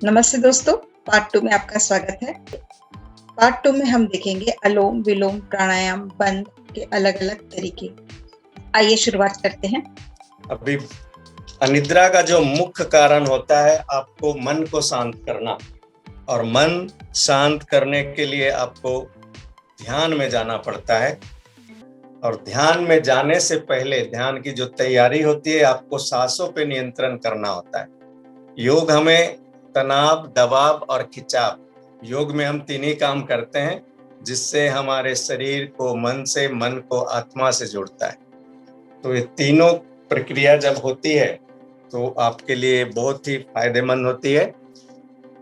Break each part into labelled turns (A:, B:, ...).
A: नमस्ते दोस्तों, पार्ट 2 में आपका स्वागत है। पार्ट 2 में हम देखेंगे अलोम विलोम प्राणायाम बंद के अलग-अलग तरीके। आइए शुरुआत करते हैं।
B: अभी अनिद्रा का जो मुख्य कारण होता है आपको मन को शांत करना, और मन शांत करने के लिए आपको ध्यान में जाना पड़ता है। और ध्यान में जाने से पहले ध्यान की जो तैयारी होती है, आपको सांसों पे नियंत्रण करना होता है। योग हमें तनाव, दबाव और खिंचाव, योग में हम तीन ही काम करते हैं, जिससे हमारे शरीर को मन से, मन को आत्मा से जोड़ता है। तो ये तीनों प्रक्रिया जब होती है तो आपके लिए बहुत ही फायदेमंद होती है।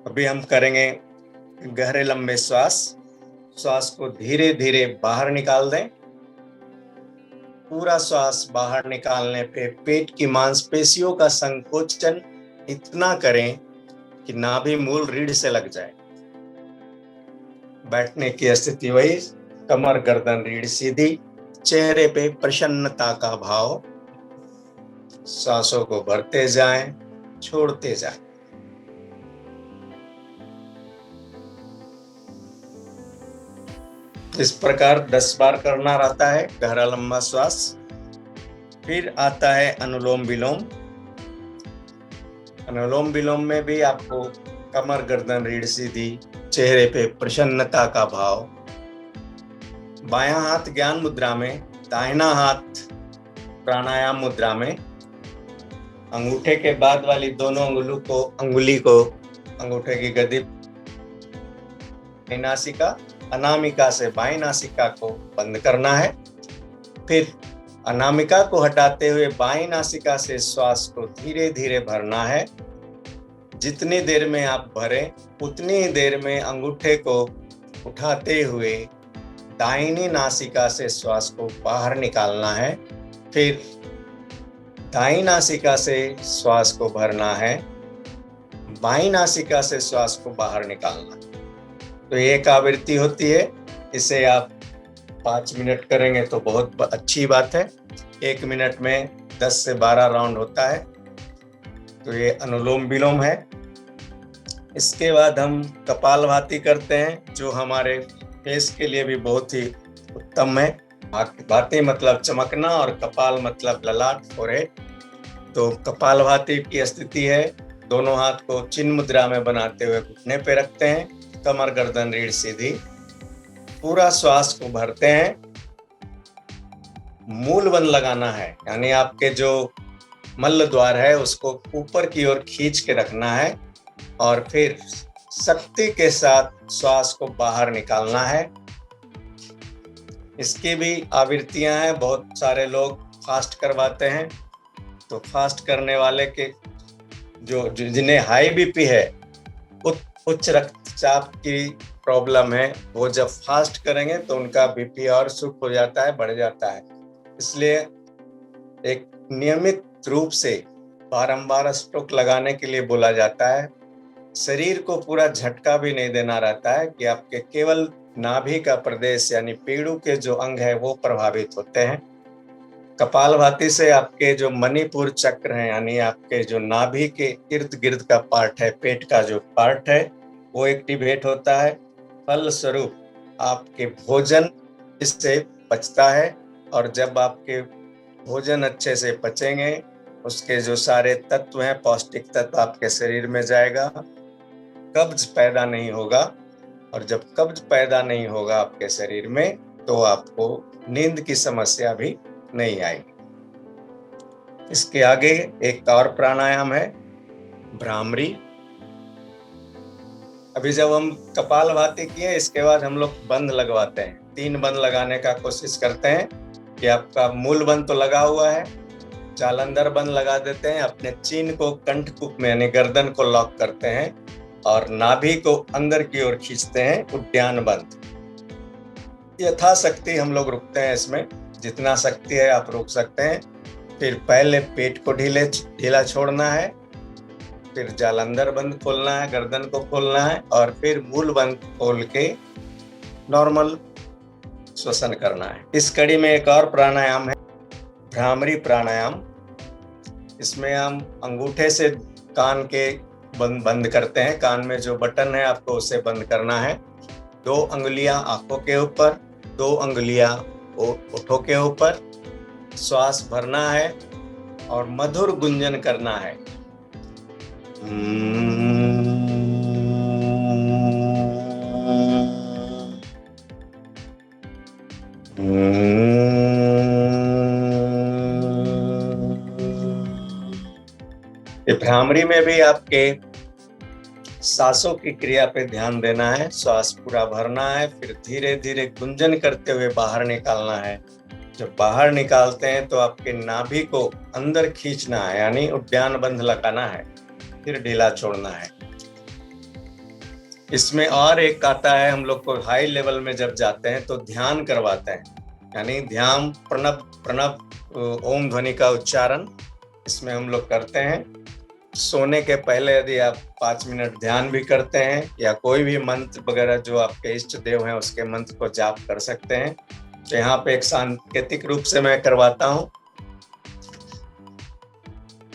B: अभी हम करेंगे गहरे लंबे श्वास को धीरे धीरे बाहर निकाल दें। पूरा श्वास बाहर निकालने पे पेट की मांसपेशियों का संकोचन इतना करें कि नाभि मूल रीढ़ से लग जाए। बैठने की स्थिति वही, कमर गर्दन रीढ़ सीधी, चेहरे पे प्रसन्नता का भाव। सांसों को भरते जाएं, छोड़ते जाएं। इस प्रकार 10 बार करना रहता है गहरा लंबा श्वास। फिर आता है अनुलोम विलोम। अनुलोम विलोम में भी आपको कमर गर्दन रीढ़ सीधी, चेहरे पे प्रसन्नता का भाव। बायां हाथ ज्ञान मुद्रा में, दाहिना हाथ प्राणायाम मुद्रा में। अंगूठे के बाद वाली दोनों अंगुली को अंगूठे की गद्दी नासिका, अनामिका से बाईं नासिका को बंद करना है। फिर अनामिका को हटाते हुए बाईं नासिका से श्वास को धीरे धीरे भरना है। जितनी देर में आप भरें उतनी ही देर में अंगूठे को उठाते हुए दाहिनी नासिका से श्वास को बाहर निकालना है। फिर दाईं नासिका से श्वास को भरना है, बाईं नासिका से श्वास को बाहर निकालना। तो एक आवृत्ति होती है, इसे आप 5 मिनट करेंगे तो बहुत अच्छी बात है। 1 मिनट में 10 से 12 राउंड होता है। तो ये अनुलोम विलोम है। इसके बाद हम कपालभाति करते हैं, जो हमारे फेस के लिए भी बहुत ही उत्तम है। भाति मतलब चमकना और कपाल मतलब ललाट, फोरहेड। तो कपालभाति की स्थिति है, दोनों हाथ को चिन्ह मुद्रा में बनाते हुए घुटने पे रखते हैं, कमर गर्दन रीढ़ सीधी। पूरा श्वास को भरते हैं। मूल बंद लगाना है, यानी आपके जो मल द्वार है उसको ऊपर की ओर खींच के रखना है, और फिर शक्ति के साथ श्वास को बाहर निकालना है। इसकी भी आवृत्तियां हैं। बहुत सारे लोग फास्ट करवाते हैं, तो फास्ट करने वाले के जो जिन्हें हाई बीपी है, उच्च रक्तचाप की प्रॉब्लम है, वो जब फास्ट करेंगे तो उनका बीपी और शुक हो जाता है, बढ़ जाता है। इसलिए एक नियमित रूप से बारंबार स्ट्रोक लगाने के लिए बोला जाता है। शरीर को पूरा झटका भी नहीं देना रहता है कि आपके केवल नाभि का प्रदेश यानी पेड़ू के जो अंग है वो प्रभावित होते हैं। कपालभाति से आपके जो मणिपुर चक्र है, यानी आपके जो नाभि के इर्द गिर्द का पार्ट है, पेट का जो पार्ट है, वो एक्टिवेट होता है। फलस्वरूप आपके भोजन इससे पचता है, और जब आपके भोजन अच्छे से पचेंगे, उसके जो सारे तत्व हैं, पौष्टिक तत्व आपके शरीर में जाएगा, कब्ज पैदा नहीं होगा। और जब कब्ज पैदा नहीं होगा आपके शरीर में, तो आपको नींद की समस्या भी नहीं आएगी। इसके आगे एक और प्राणायाम है भ्रामरी। अभी जब हम कपालभाति किए, इसके बाद हम लोग बंद लगवाते हैं। 3 बंद लगाने का कोशिश करते हैं कि आपका मूल बंद तो लगा हुआ है, जालंधर बंद लगा देते हैं, अपने चीन को कंठकूप में यानी गर्दन को लॉक करते हैं, और नाभि को अंदर की ओर खींचते हैं, उद्यान बंद। यथाशक्ति हम लोग रुकते हैं इसमें, जितना शक्ति है आप रुक सकते हैं। फिर पहले पेट को ढीला छोड़ना है, फिर जालंधर बंद खोलना है, गर्दन को खोलना है, और फिर मूल बंद खोल के नॉर्मल श्वसन करना है। इस कड़ी में एक और प्राणायाम है भ्रामरी प्राणायाम। इसमें हम अंगूठे से कान के बंद करते हैं। कान में जो बटन है आपको उसे बंद करना है। 2 अंगुलियां आंखों के ऊपर, 2 अंगुलियां होठों के ऊपर। श्वास भरना है और मधुर गुंजन करना है। ये भ्रामरी में भी आपके सांसों की क्रिया पे ध्यान देना है। श्वास पूरा भरना है, फिर धीरे धीरे गुंजन करते हुए बाहर निकालना है। जब बाहर निकालते हैं तो आपके नाभि को अंदर खींचना है, यानी उद्यान बंध लगाना है, फिर ढीला छोड़ना है। इसमें और एक आता है, हम लोग को हाई लेवल में जब जाते हैं तो ध्यान करवाते हैं, यानी ध्यान प्रणव ओम ध्वनि का उच्चारण इसमें हम लोग करते हैं। सोने के पहले यदि आप 5 मिनट ध्यान भी करते हैं या कोई भी मंत्र वगैरह जो आपके इष्ट देव हैं उसके मंत्र को जाप कर सकते हैं। तो यहाँ पे एक सांकेतिक रूप से मैं करवाता हूँ।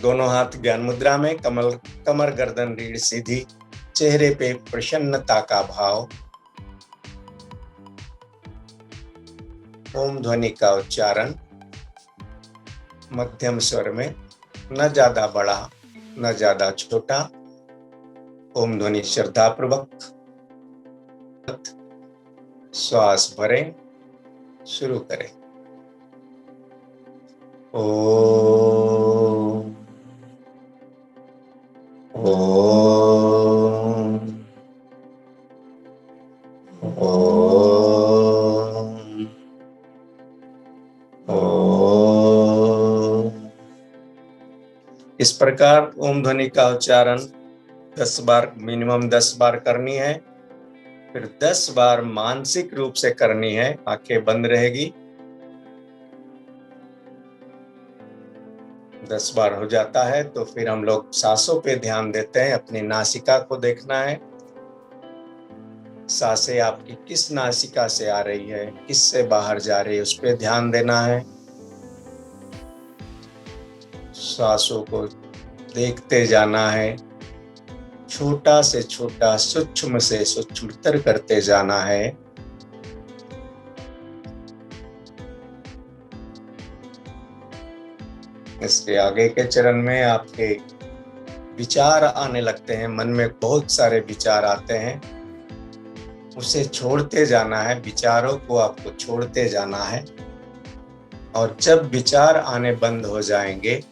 B: दोनों हाथ ज्ञान मुद्रा में, कमर गर्दन रीढ़ सीधी, चेहरे पे प्रसन्नता का भाव, ओम ध्वनि का उच्चारण मध्यम स्वर में, न ज्यादा बड़ा न ज्यादा छोटा। ओम ध्वनि श्रद्धा पूर्वक श्वास भरें, शुरू करें। ओम ओम ओम ओम। इस प्रकार ओम ध्वनि का उच्चारण 10 बार, मिनिमम 10 बार करनी है। फिर 10 बार मानसिक रूप से करनी है, आंखें बंद रहेगी। 10 बार हो जाता है तो फिर हम लोग सांसों पे ध्यान देते हैं। अपनी नासिका को देखना है, सांसें आपकी किस नासिका से आ रही है, किस से बाहर जा रही है, उस पे ध्यान देना है। सांसों को देखते जाना है, छोटा से छोटा, सूक्ष्म से सूक्ष्मतर करते जाना है। इसके आगे के चरण में आपके विचार आने लगते हैं, मन में बहुत सारे विचार आते हैं, उसे छोड़ते जाना है। विचारों को आपको छोड़ते जाना है और जब विचार आने बंद हो जाएंगे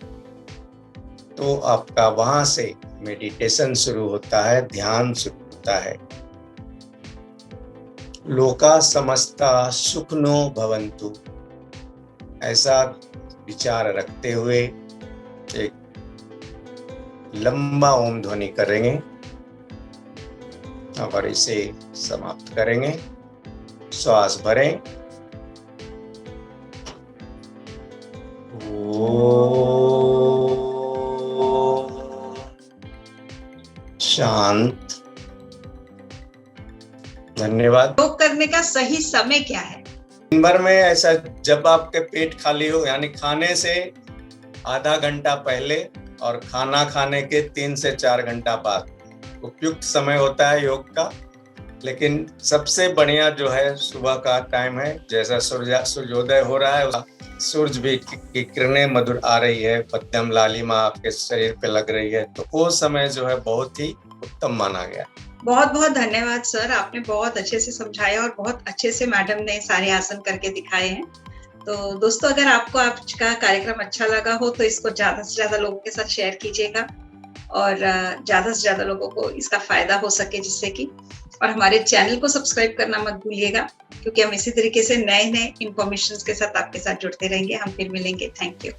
B: तो आपका वहां से मेडिटेशन शुरू होता है, ध्यान शुरू होता है। लोका समस्ता सुखनो भवन्तु, ऐसा विचार रखते हुए एक लंबा ओम ध्वनि करेंगे और इसे समाप्त करेंगे। श्वास भरें। शांत। धन्यवाद।
A: योग करने का सही समय क्या है?
B: दिन भर में ऐसा, जब आपके पेट खाली हो, यानी खाने से आधा घंटा पहले और खाना खाने के 3 से 4 घंटा बाद उपयुक्त समय होता है योग का। लेकिन सबसे बढ़िया जो है सुबह का टाइम है। जैसा सूर्योदय हो रहा है, सूरज भी की किरणें मधुर आ रही है, मध्यम लालिमा आपके शरीर पे लग रही है, तो वो समय जो है बहुत ही उत्तम माना गया।
A: बहुत बहुत धन्यवाद सर, आपने बहुत अच्छे से समझाया और बहुत अच्छे से मैडम ने सारे आसन करके दिखाए हैं। तो दोस्तों, अगर आपको आज का कार्यक्रम अच्छा लगा हो तो इसको ज्यादा से ज्यादा लोगों के साथ शेयर कीजिएगा और ज्यादा से ज्यादा लोगों को इसका फायदा हो सके, जिससे कि, और हमारे चैनल को सब्सक्राइब करना मत भूलिएगा, क्योंकि हम इसी तरीके से नए नए इंफॉर्मेशन के साथ आपके साथ जुड़ते रहेंगे। हम फिर मिलेंगे। Thank you.